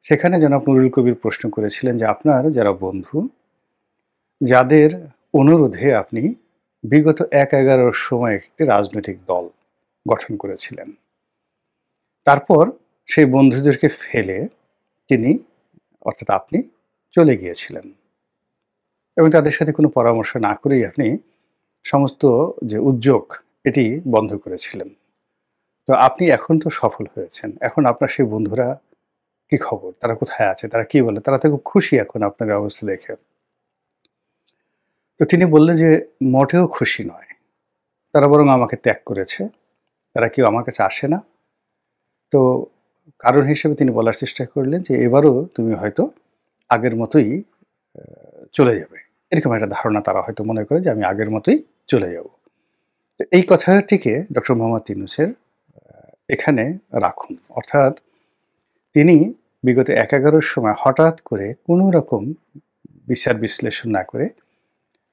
সেখানে জনাব নুরুল কবির প্রশ্ন করেছিলেন যে আপনার যারা বন্ধু, যাদের অনুরোধে আপনি বিগত ১-১১ সময় একটি রাজনৈতিক দল গঠন করেছিলেন। তারপর সেই বন্ধুদেরকে ফেলে তিনি অর্থাৎ আপনি চলে গিয়েছিলেন এবং তাদের সাথে কোনো পরামর্শ না করেই আপনি সমস্ত যে উদ্যোগ এটি বন্ধ করেছিলেন। তো আপনি এখন তো সফল হয়েছেন। এখন আপনার সেই বন্ধুরা কি খবর? তারা কোথায় আছে? তারা কি বলে? তারা তো খুব খুশি এখন আপনার এই অবস্থা দেখে। তো তিনি বললেন যে, "মোটেও খুশি নয়। তারা বরং আমাকে ত্যাগ করেছে। তারা কেউ আমার কাছে আসে না।" তো কারণ হিসেবে তিনি বলার চেষ্টা করলেন যে, "এবারও তুমি হয়তো আগের মতোই আ চলে যাবে।" এরকম একটা ধারণা তারা হয়তো মনে করে যে, আমি আগের মতোই চলে যাব। তো এই কথাটিকে ডক্টর মোহাম্মদ ইউনূসের এখানে রাখুন। অর্থাৎ তিনি বিগত ১-১১ সময় হঠাৎ করে কোনো রকম বিচার বিশ্লেষণ না করে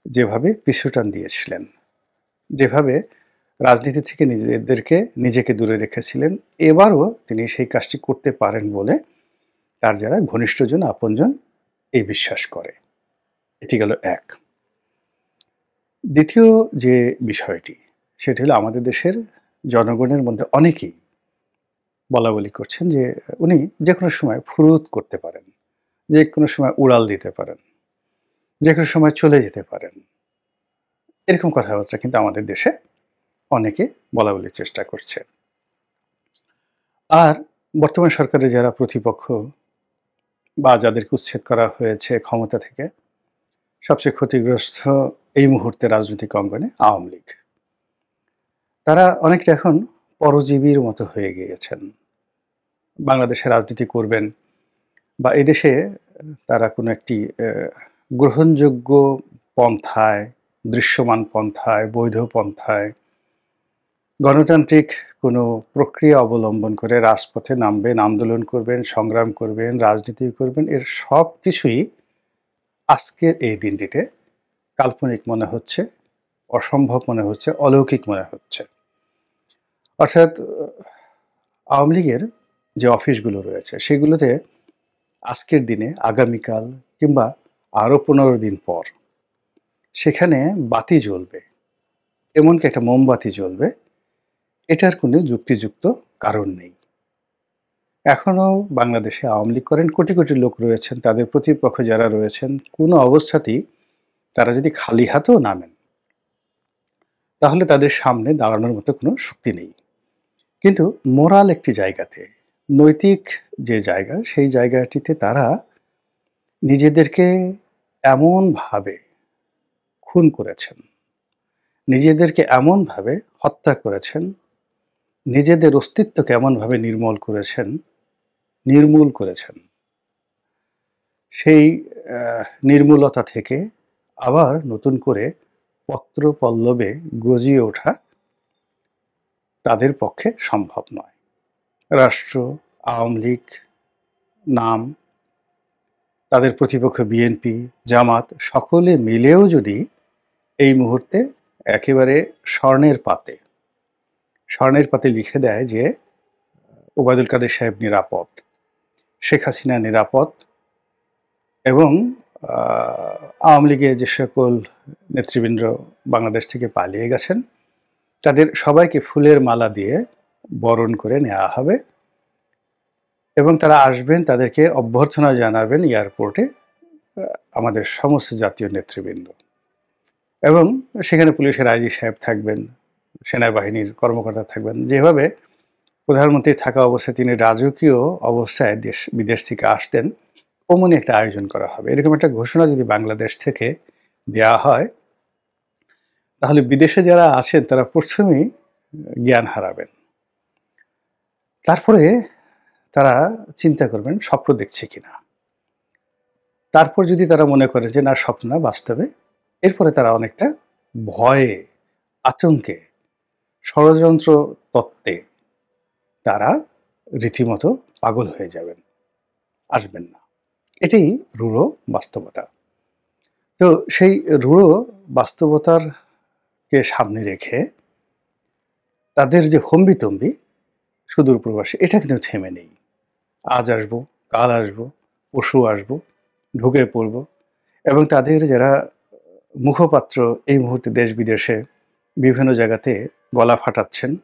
যেভাবে পিছুটান দিয়েছিলেন, যেভাবে রাজনীতি থেকে নিজেকে দূরে রেখেছিলেন, এবারও তিনি সেই কাজটি করতে পারেন বলে তার যারা ঘনিষ্ঠজন, আপনজন এই বিশ্বাস করে। এটি গেল ১। দ্বিতীয় যে বিষয়টি, সেটি হলো আমাদের দেশের জনগণের মধ্যে অনেকেই বলাবলি করছেন যে উনি যেকোনো সময় ফুরুত করতে পারেন, যেকোনো সময় উড়াল দিতে পারেন, যেকোনো সময় চলে যেতে পারেন। এরকম কথাবার্তা কিন্তু আমাদের দেশে অনেকে বলাবলির চেষ্টা করছে। আর বর্তমান সরকারের যারা প্রতিপক্ষ বা যাদেরকে উচ্ছেদ করা হয়েছে ক্ষমতা থেকে, সবচেয়ে ক্ষতিগ্রস্ত এই মুহূর্তে রাজনৈতিক অঙ্গনে আওয়ামী লীগ। তারা অনেকটা এখন পরজীবীর মতো হয়ে গিয়েছেন। বাংলাদেশে রাজনীতি করবেন বা এদেশে তারা কোনো একটি গ্রহণযোগ্য পন্থায়, দৃশ্যমান পন্থায়, বৈধ পন্থায়, গণতান্ত্রিক কোনো প্রক্রিয়া অবলম্বন করে রাজপথে নামবেন, আন্দোলন করবেন, সংগ্রাম করবেন, রাজনীতি করবেন, এর সবকিছুই আজকের এই দিনটিতে কাল্পনিক মনে হচ্ছে, অসম্ভব মনে হচ্ছে, অলৌকিক মনে হচ্ছে। অর্থাৎ আওয়ামী লীগের যে অফিসগুলো রয়েছে সেগুলোতে আজকের দিনে, আগামীকাল কিংবা আরও ১৫ দিন পর সেখানে বাতি জ্বলবে, এমনকি একটা মোমবাতি জ্বলবে, এটার কোনো যুক্তিযুক্ত কারণ নেই। এখনও বাংলাদেশে আওয়ামী লীগ করেন কোটি, কোটি লোক রয়েছেন, তাদের প্রতিপক্ষ যারা রয়েছেন, কোনো অবস্থাতেই তারা যদি খালি হাতেও নামেন, তাহলে তাদের সামনে দাঁড়ানোর মতো কোনো শক্তি নেই। কিন্তু মোরাল একটি জায়গাতে, নৈতিক যে জায়গা, সেই জায়গাটিতে তারা নিজেদেরকে এমনভাবে খুন করেছেন, নিজেদেরকে এমনভাবে হত্যা করেছেন, নিজেদের অস্তিত্বকে এমনভাবে নির্মূল করেছেন, সেই নির্মূলতা থেকে আবার নতুন করে পত্রপল্লবে গজিয়ে ওঠা তাদের পক্ষে সম্ভব নয়। রাষ্ট্র, আওয়ামী লীগ, নাম, তাদের প্রতিপক্ষ বিএনপি, জামাত সকলে মিলেও যদি এই মুহূর্তে একেবারে স্বর্ণের পাতে লিখে দেয় যে ওবায়দুল কাদের সাহেব নিরাপদ, শেখ হাসিনা নিরাপদ এবং আওয়ামী লীগের যে সকল নেতৃবৃন্দ বাংলাদেশ থেকে পালিয়ে গেছেন, তাদের সবাইকে ফুলের মালা দিয়ে বরণ করে নেওয়া হবে এবং তারা আসবেন, তাদেরকে অভ্যর্থনা জানাবেন এয়ারপোর্টে আমাদের সমস্ত জাতীয় নেতৃবৃন্দ এবং সেখানে পুলিশের আইজি সাহেব থাকবেন, সেনাবাহিনীর কর্মকর্তা থাকবেন। যেভাবে প্রধানমন্ত্রী থাকা অবস্থায় তিনি রাজকীয় অবস্থায় বিদেশ থেকে আসতেন, অমনি একটা আয়োজন করা হবে। এরকম একটা ঘোষণা যদি বাংলাদেশ থেকে দেওয়া হয়, তাহলে বিদেশে যারা আছেন তারা প্রথমেই জ্ঞান হারাবেন। তারপরে তারা চিন্তা করবেন স্বপ্ন দেখছে কিনা। তারপর যদি তারা মনে করে যে না, স্বপ্ন না, বাস্তবে, এরপরে তারা অনেকটা ভয়ে, আতঙ্কে, ষড়যন্ত্র তত্ত্বে তারা রীতিমতো পাগল হয়ে যাবেন, আসবেন না। এটাই রূঢ় বাস্তবতা। তো সেই রূঢ় বাস্তবতাকে সামনে রেখে তাদের যে হম্বিতম্বি সুদূর প্রবাসে, এটা কিন্তু থেমে নেই। আজ আসবো, কাল আসবো, পরশু আসবো, ঢুকে পড়বো এবং তাদের যারা মুখপাত্র এই মুহূর্তে দেশ-বিদেশে বিভিন্ন জায়গাতে গলা ফাটাচ্ছেন,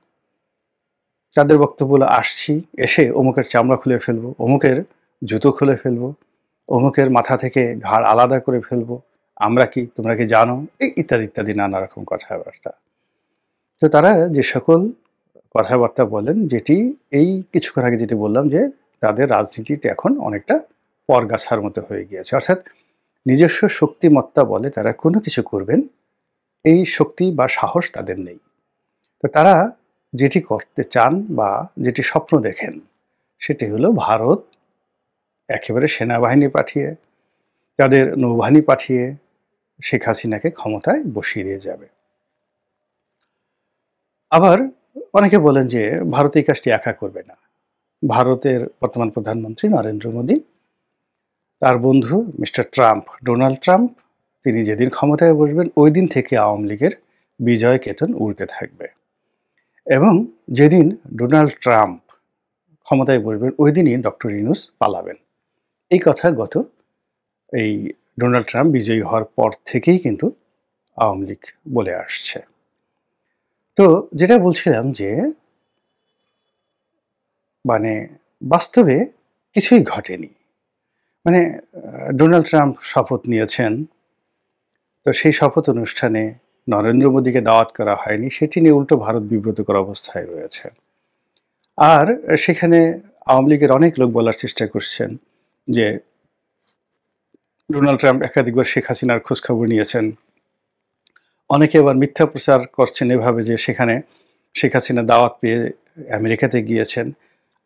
তাদের বক্তব্য হলো, "আসছি, এসে অমুকের চামড়া খুলে ফেলবো, অমুকের জুতো খুলে ফেলবো, অমুকের মাথা থেকে ঘাড় আলাদা করে ফেলবো। আমরা কি, তোমরা কি জানো?" এই ইত্যাদি, ইত্যাদি নানা রকম কথাবার্তা। তো তারা যে সকল কথাবার্তা বলেন, যেটি এই কিছুক্ষণ আগে যেটি বললাম যে, তাদের রাজনীতিটা এখন অনেকটা পরগাছার মতো হয়ে গিয়েছে। অর্থাৎ নিজস্ব শক্তিমত্তা বলে তারা কোনো কিছু করবেন, এই শক্তি বা সাহস তাদের নেই। তো তারা যেটি করতে চান বা যেটি স্বপ্ন দেখেন, সেটি হলো ভারত একেবারে সেনাবাহিনী পাঠিয়ে, তাদের নৌবাহিনী পাঠিয়ে শেখ হাসিনাকে ক্ষমতায় বসিয়ে দিয়ে যাবে। আবার অনেকে বলেন যে ভারত এই কাজটি একা করবে না। ভারতের বর্তমান প্রধানমন্ত্রী নরেন্দ্র মোদী, তার বন্ধু মিস্টার ট্রাম্প, ডোনাল্ড ট্রাম্প, তিনি যেদিন ক্ষমতায় বসবেন ওই দিন থেকে আওয়ামী লীগের বিজয় কেতন উড়তে থাকবে এবং যেদিন ডোনাল্ড ট্রাম্প ক্ষমতায় বসবেন ওই দিনই ডক্টর ইউনূস পালাবেন। এই কথা এই ডোনাল্ড ট্রাম্প বিজয়ী হওয়ার পর থেকেই কিন্তু আওয়ামী লীগ বলে আসছে। তো যেটা বলছিলাম যে মানে বাস্তবে কিছুই ঘটেনি। মানে ডোনাল্ড ট্রাম্প শপথ নিয়েছেন, তো সেই শপথ অনুষ্ঠানে নরেন্দ্র মোদীকে দাওয়াত করা হয়নি, সেটি নিয়ে উল্টো ভারত বিব্রতকর অবস্থায় রয়েছে। আর সেখানে আওয়ামী লীগের অনেক লোক বলার চেষ্টা করছেন যে ডোনাল্ড ট্রাম্প একাধিকবার শেখ হাসিনার খোঁজখবর নিয়েছেন। অনেকে আবার মিথ্যা প্রচার করছেন এভাবে যে সেখানে শেখ হাসিনা দাওয়াত পেয়ে আমেরিকাতে গিয়েছেন।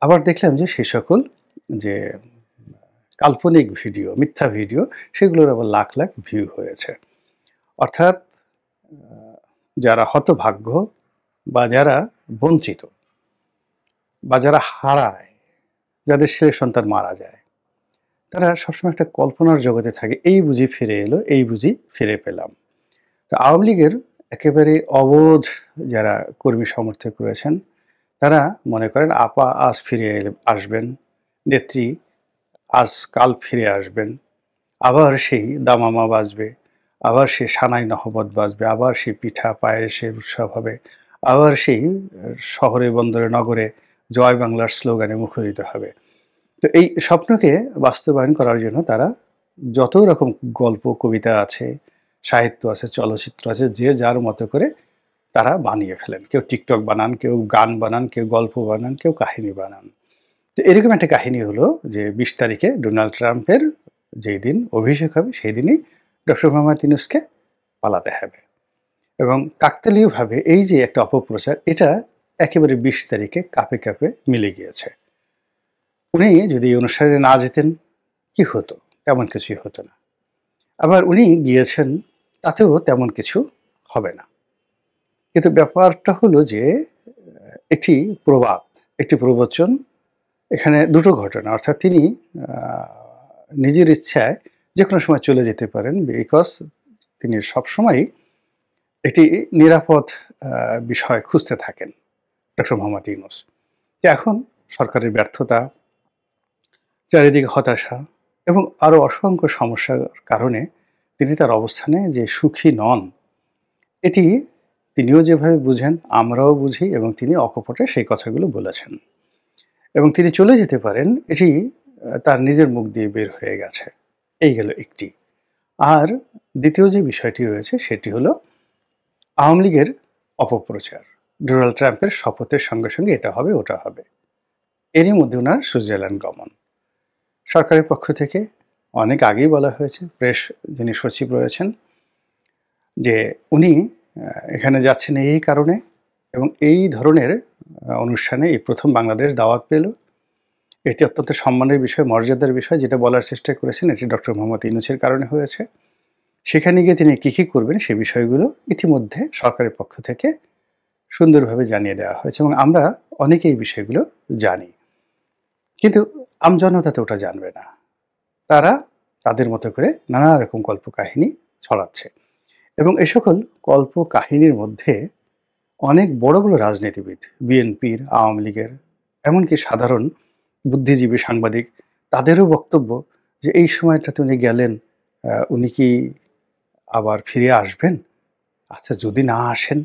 আবার দেখলাম যে সে সকল যে কাল্পনিক ভিডিও, মিথ্যা ভিডিও, সেগুলোর আবার লাখ লাখ ভিউ হয়েছে। অর্থাৎ যারা হতভাগ্য বা যারা বঞ্চিত বা যারা হারায়, যাদের ছেলে সন্তান মারা যায়, তারা সবসময় একটা কল্পনার জগতে থাকে, এই বুঝি ফিরে এলো, এই বুঝি ফিরে পেলাম। তো আওয়ামী লীগের একেবারে অবোধ যারা কর্মী সমর্থক রয়েছেন, তারা মনে করেন আপা আজ ফিরে আসবেন, নেত্রী আজ কাল ফিরে আসবেন, আবার সেই দামামা বাজবে, আবার সেই সানাই নহবত বাজবে, আবার সেই পিঠা পায়েসের উৎসব হবে, আবার সেই শহরে বন্দরে নগরে জয় বাংলার স্লোগানে মুখরিত হবে। তো এই স্বপ্নকে বাস্তবায়ন করার জন্য তারা যত রকম গল্প কবিতা আছে, সাহিত্য আছে, চলচ্চিত্র আছে, যে যার মতো করে তারা বানিয়ে ফেলেন। কেউ টিকটক বানান, কেউ গান বানান, কেউ গল্প বানান, কেউ কাহিনী বানান। তো এরকম একটা কাহিনী হলো যে ২০ তারিখে ডোনাল্ড ট্রাম্পের যেই দিন অভিষেক হবে সেই দিনই ডক্টর মোহাম্মদ ইউনূসকে পালাতে হবে এবং কাকতালীয়ভাবে এই যে একটা অপপ্রচার, এটা একেবারে ২০ তারিখে কাপে কাপে মিলে গিয়েছে। উনি যদি এই অনুষ্ঠানে না যেতেন কি হতো? তেমন কিছুই হতো না। আবার উনি গিয়েছেন, তাতেও তেমন কিছু হবে না। কিন্তু ব্যাপারটা হলো যে একটি প্রবাদ, একটি প্রবচন, এখানে দুটো ঘটনা। অর্থাৎ তিনি নিজের ইচ্ছায় যেকোনো সময় চলে যেতে পারেন, বিকজ তিনি সবসময়ই একটি নিরাপদ বিষয় খুঁজতে থাকেন ডক্টর মোহাম্মদ ইউনূস। এখন সরকারের ব্যর্থতা, চারিদিকে হতাশা এবং আরও অসংখ্য সমস্যার কারণে তিনি তার অবস্থানে যে সুখী নন, এটি তিনিও যেভাবে বুঝেন, আমরাও বুঝি এবং তিনি অকপটে সেই কথাগুলো বলেছেন এবং তিনি চলে যেতে পারেন, এটি তার নিজের মুখ দিয়ে বের হয়ে গেছে। এই গেল একটি। আর দ্বিতীয় যে বিষয়টি রয়েছে সেটি হলো আওয়ামী লীগের অপপ্রচার। ডোনাল্ড ট্রাম্পের শপথের সঙ্গে সঙ্গে এটা হবে, ওটা হবে। এরই মধ্যে ওনার সুইজারল্যান্ড গমন। সরকারের পক্ষ থেকে অনেক আগেই বলা হয়েছে, প্রেস যিনি সচিব রয়েছেন, যে উনি এখানে যাচ্ছেন এই কারণে এবং এই ধরনের অনুষ্ঠানে এই প্রথম বাংলাদেশ দাওয়াত পেল। এটি অত্যন্ত সম্মানের বিষয়, মর্যাদার বিষয়, যেটা বলার চেষ্টা করেছেন এটি ডক্টর মোহাম্মদ ইউনূসের কারণে হয়েছে। সেখানে গিয়ে তিনি কী কী করবেন সে বিষয়গুলো ইতিমধ্যে সরকারের পক্ষ থেকে সুন্দরভাবে জানিয়ে দেওয়া হয়েছে এবং আমরা অনেকেই এই বিষয়গুলো জানি। কিন্তু আমজনতা তো ওটা জানবে না। তারা তাদের মতো করে নানা রকম কল্পকাহিনী ছড়াচ্ছে এবং এ সকল কল্পকাহিনীর মধ্যে অনেক বড় বড় রাজনীতিবিদ, বিএনপির, আওয়ামী লীগের, এমনকি সাধারণ বুদ্ধিজীবী সাংবাদিক, তাদেরও বক্তব্য যে এই সময়টাতে উনি গেলেন, উনি কি আবার ফিরে আসবেন? আচ্ছা যদি না আসেন,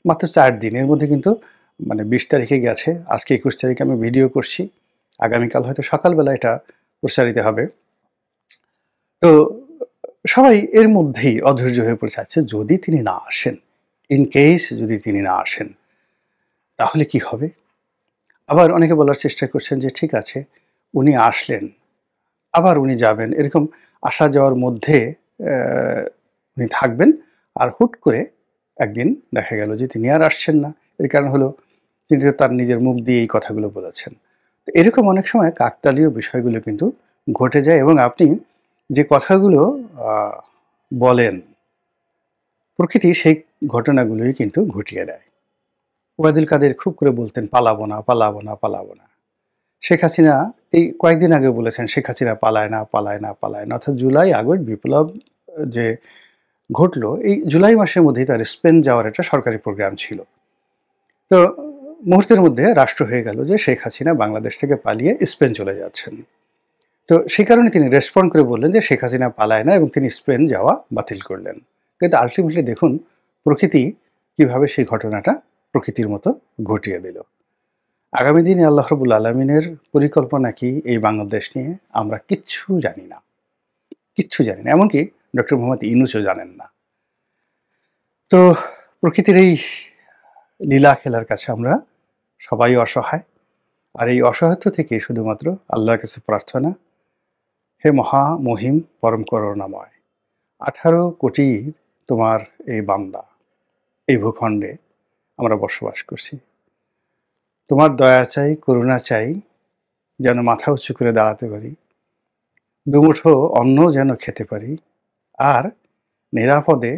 মাত্র ৪ দিন। এর মধ্যে কিন্তু মানে ২০ তারিখে গেছে। আজকে ২১ তারিখে আমি ভিডিও করছি। আগামীকাল হয়তো সকালবেলা এটা প্রচারিত হবে। তো সবাই এর মধ্যেই অধৈর্য হয়ে পড়েছে। আচ্ছা যদি তিনি না আসেন, ইন কেস যদি তিনি না আসেন, তাহলে কি হবে? আবার অনেকে বলার চেষ্টা করছেন যে ঠিক আছে, উনি আসলেন, আবার উনি যাবেন। এরকম আসা যাওয়ার মধ্যে উনি থাকবেন। আর হুট করে একদিন দেখা গেল যে তিনি আর আসছেন না। এর কারণ হলো তিনি তো তার নিজের মুখ দিয়ে এই কথাগুলো বলেছেন। তো এরকম অনেক সময় কাকতালীয় বিষয়গুলো কিন্তু ঘটে যায় এবং আপনি যে কথাগুলো আ বলেন, প্রকৃতি সেই ঘটনাগুলোই কিন্তু ঘটিয়ে দেয়। ওবায়দুল কাদের খুব করে বলতেন, "পালাবো না, পালাবো না, পালাবো না।" শেখ হাসিনা এই কয়েকদিন আগে বলেছেন, "শেখ হাসিনা পালায় না, পালায় না, পালায় না।" অর্থাৎ জুলাই আগস্ট বিপ্লব যে ঘটলো, এই জুলাই মাসের মধ্যেই তার স্পেন যাওয়ার একটা সরকারি প্রোগ্রাম ছিল। তো মুহূর্তের মধ্যে রাষ্ট্র হয়ে গেল যে শেখ হাসিনা বাংলাদেশ থেকে পালিয়ে স্পেন চলে যাচ্ছেন। তো সেই কারণে তিনি রেসপন্ড করে বললেন যে শেখ হাসিনা পালায় না এবং তিনি স্পেন যাওয়া বাতিল করলেন। কিন্তু আল্টিমেটলি দেখুন প্রকৃতি কিভাবে সেই ঘটনাটা প্রকৃতির মতো ঘটিয়ে দিল। আগামী দিনে আল্লাহ রাব্বুল আলামিনের পরিকল্পনা কি এই বাংলাদেশ নিয়ে আমরা কিচ্ছু জানি না। কিচ্ছু জানি না। এমনকি ডক্টর মোহাম্মদ ইউনূসও জানেন না। তো প্রকৃতির এই লীলা খেলার কাছে আমরা সবাই অসহায়। আর এই অসহায়ত্ব থেকে শুধুমাত্র আল্লাহর কাছে প্রার্থনা, হে মহা মহিম পরম করুণাময়, ১৮ কোটি তোমার এই বান্দা, এই ভূখণ্ডে আমরা বসবাস করছি। তোমার দয়া চাই, করুণা চাই, যেন মাথা উঁচু করে দাঁড়াতে পারি। দুমুঠো অন্ন যেন খেতে পারি। আর নিরাপদে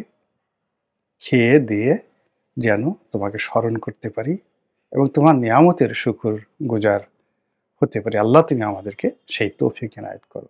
খেয়ে দিয়ে যেন তোমাকে স্মরণ করতে পারি এবং তোমার নিয়ামতের শুকর গুজার হতে পারি। আল্লাহ তুমি আমাদেরকে সেই তৌফিক এনায়েত করো।